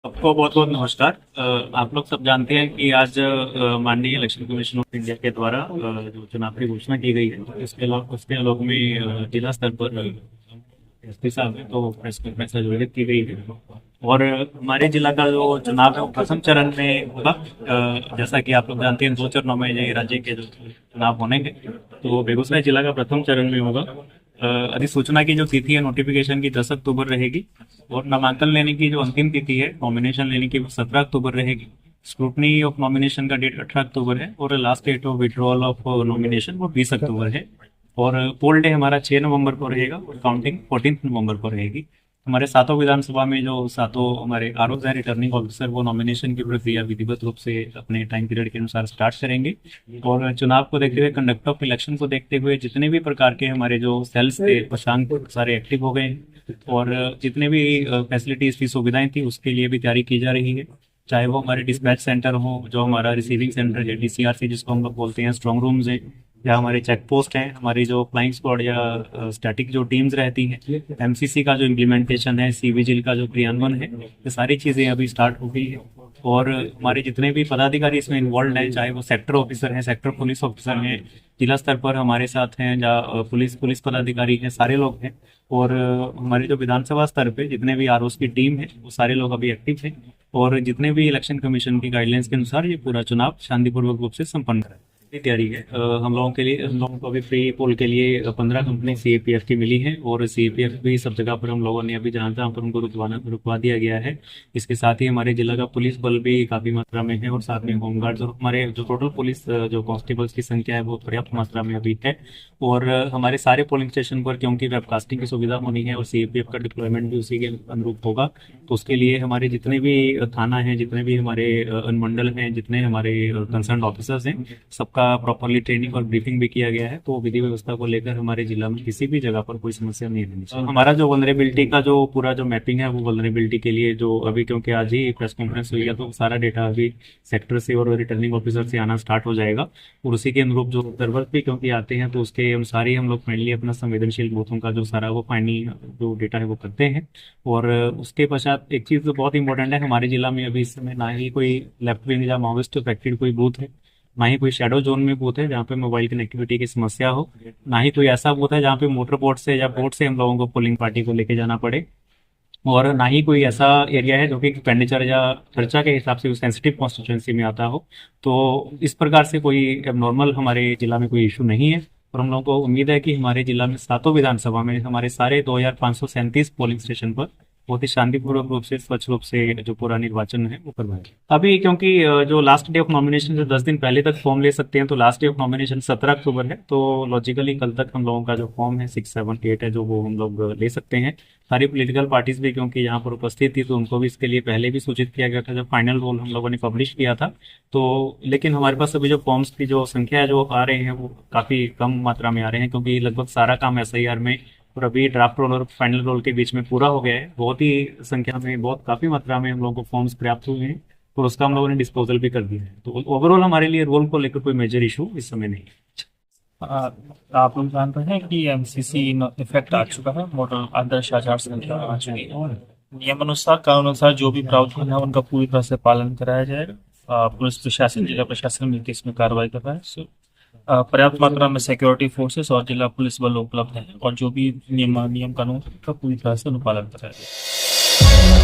आपको बहुत बहुत नमस्कार। आप लोग सब जानते हैं कि आज माननीय इलेक्शन कमीशन ऑफ इंडिया के द्वारा जो चुनाव की घोषणा की गई है, उसके आलोक में जिला स्तर पर एसपी साहब हैं तो प्रेस कॉन्फ्रेंस आयोजित की गई है। और हमारे जिला का जो चुनाव है वो प्रथम चरण में होगा। जैसा कि आप लोग जानते हैं 2 चरणों में ये राज्य के जो चुनाव होने हैं, तो बेगूसराय जिला का प्रथम चरण में होगा। अधिसूचना की जो तिथि है नोटिफिकेशन की 10 अक्टूबर रहेगी और नामांकन लेने की जो अंतिम तिथि है नॉमिनेशन लेने की वो 17 अक्टूबर रहेगी। स्क्रूटनी ऑफ नॉमिनेशन का डेट 18 अक्टूबर है और last date of withdrawal of nomination वो 20 अक्टूबर है। और पोल डे हमारा 6 नवंबर को रहेगा और काउंटिंग 14 नवंबर को रहेगी। हमारे सातों विधानसभा में जो सातों हमारे आरओज हैं रिटर्निंग ऑफिसर वो नॉमिनेशन की प्रक्रिया विधिवत रूप से अपने टाइम पीरियड के अनुसार स्टार्ट करेंगे। और चुनाव को देखते हुए, कंडक्ट ऑफ इलेक्शन को देखते हुए जितने भी प्रकार के हमारे जो सेल्स थे वो सारे एक्टिव हो गए हैं और जितने भी फैसिलिटीज की सुविधाएं थी उसके लिए भी तैयारी की जा रही है। चाहे वो हमारे डिस्पैच सेंटर हो, जो हमारा रिसीविंग सेंटर है डीसीआरसी जिसको हम लोग बोलते हैं, स्ट्रांग रूम्स हैं, या हमारे चेक पोस्ट हैं, हमारी जो फ्लाइंग स्क्वाड या स्टैटिक जो टीम्स रहती हैं, एमसीसी का जो इम्प्लीमेंटेशन है, सी विजिल का जो क्रियान्वयन है, ये सारी चीज़ें अभी स्टार्ट हो गई है। और हमारे जितने भी पदाधिकारी इसमें इन्वॉल्व हैं, चाहे वो सेक्टर ऑफिसर हैं, सेक्टर पुलिस ऑफिसर हैं, जिला स्तर पर हमारे साथ हैं, या पुलिस पदाधिकारी हैं, सारे लोग हैं। और हमारे जो विधानसभा स्तर पे जितने भी आरओस की टीम है वो सारे लोग अभी एक्टिव हैं और जितने भी इलेक्शन कमीशन की गाइडलाइंस के अनुसार ये पूरा चुनाव शांतिपूर्वक रूप से संपन्न करें की तैयारी है। हम लोगों को अभी प्री पोल के लिए 15 कंपनी सीएपीएफ की मिली है और सीएपीएफ भी सब जगह पर हम लोगों ने अभी जहाँ पर उनको रुकवा दिया गया है। इसके साथ ही हमारे जिला का पुलिस बल भी काफी मात्रा में है और साथ में होमगार्ड और हमारे जो टोटल पुलिस जो कांस्टेबल्स की संख्या है वो पर्याप्त मात्रा में अभी है। और हमारे सारे पोलिंग स्टेशन पर क्योंकि वेबकास्टिंग की सुविधा होनी है और सीएपीएफ का डिप्लॉयमेंट भी उसी के अनुरूप होगा, तो उसके लिए हमारे जितने भी थाना है, जितने भी हमारे अनुमंडल हैं, जितने हमारे कंसर्न ऑफिसर्स हैं, सबका प्रॉपरली ट्रेनिंग और ब्रीफिंग भी किया गया है। तो विधि व्यवस्था को लेकर हमारे जिला में किसी भी जगह पर कोई समस्या नहीं रहनी चाहिए। हमारा जो वल्नरेबिलिटी का जो पूरा जो मैपिंग है वो वल्नरेबिलिटी के लिए जो अभी क्योंकि आज ही प्रेस कॉन्फ्रेंस हुई है तो सारा डेटा अभी सेक्टर से और रिटर्निंग ऑफिसर से आना स्टार्ट हो जाएगा और उसी के अनुरूप जो ऑब्जर्वर भी क्योंकि आते हैं तो उसके अनुसार ही हम लोग फाइनली अपना संवेदनशील बूथों का जो सारा वो फाइनली जो डेटा है वो करते हैं। और उसके पश्चात एक चीज़ जो बहुत इंपॉर्टेंट है, हमारे जिला में अभी इस समय ना ही कोई लेफ्ट विंग या माओइस्ट अफेक्टेड कोई बूथ है, ना ही कोई शेडो जोन में बूथ है जहाँ पे मोबाइल कनेक्टिविटी की समस्या हो, ना ही कोई ऐसा बूथ है जहाँ पे मोटर बोट से या बोट से हम लोगों को पोलिंग पार्टी को लेके जाना पड़े, और ना ही कोई ऐसा एरिया है जो कि एक्सपेंडिचर या खर्चा के हिसाब से सेंसिटिव कॉन्स्टिट्यूंसी में आता हो। तो इस प्रकार से कोई एबनॉर्मल हमारे जिला में कोई इशू नहीं है और हम लोगों को उम्मीद है कि हमारे जिला में सातों विधानसभा में हमारे सारे 2537 पोलिंग स्टेशन पर बहुत ही शांतिपूर्वक रूप से स्वच्छ रूप से जो पूरा निर्वाचन है वो करवाएंगे। अभी क्योंकि जो लास्ट डे ऑफ नॉमिनेशन से 10 दिन पहले तक फॉर्म ले सकते हैं, तो लास्ट डे ऑफ नॉमिनेशन 17 अक्टूबर है, तो लॉजिकली कल तक हम लोगों का जो फॉर्म है 6, 7, 8 है जो वो हम लोग ले सकते हैं। सारी पॉलिटिकल पार्टीज भी क्योंकि यहाँ पर उपस्थित थी तो उनको भी इसके लिए पहले भी सूचित किया गया था जब फाइनल रोल हम लोगों ने पब्लिश किया था। तो लेकिन हमारे पास अभी जो फॉर्म्स की जो संख्या है जो आ रहे हैं वो काफ़ी कम मात्रा में आ रहे हैं क्योंकि लगभग सारा काम एसआईआर में और अभी ड्राफ्ट रोल और फाइनल रोल के बीच में पूरा हो गया है। बहुत ही संख्या में, बहुत काफ़ी मात्रा में हम लोगों को फॉर्म्स प्राप्त हुए हैं और उसका हम लोगों ने डिस्पोजल भी कर दिया है। तो ओवरऑल हमारे लिए रोल को लेकर कोई मेजर इशू इस समय नहीं है। आप लोग जानते हैं कि एमसीसी इफेक्ट आ चुका है, मॉडल आदर्श आचार संहिता आ चुकी है। नियम अनुसार, कानून अनुसार जो भी प्रावधान है उनका पूरी तरह से पालन कराया जाएगा। पुलिस प्रशासन, जिला प्रशासन मिलकर इसमें कार्रवाई कर रहा है। पर्याप्त मात्रा में सिक्योरिटी फोर्सेस और जिला पुलिस बल उपलब्ध है और जो भी नियम कानून का पूरी तरह से अनुपालन कराया जाएगा।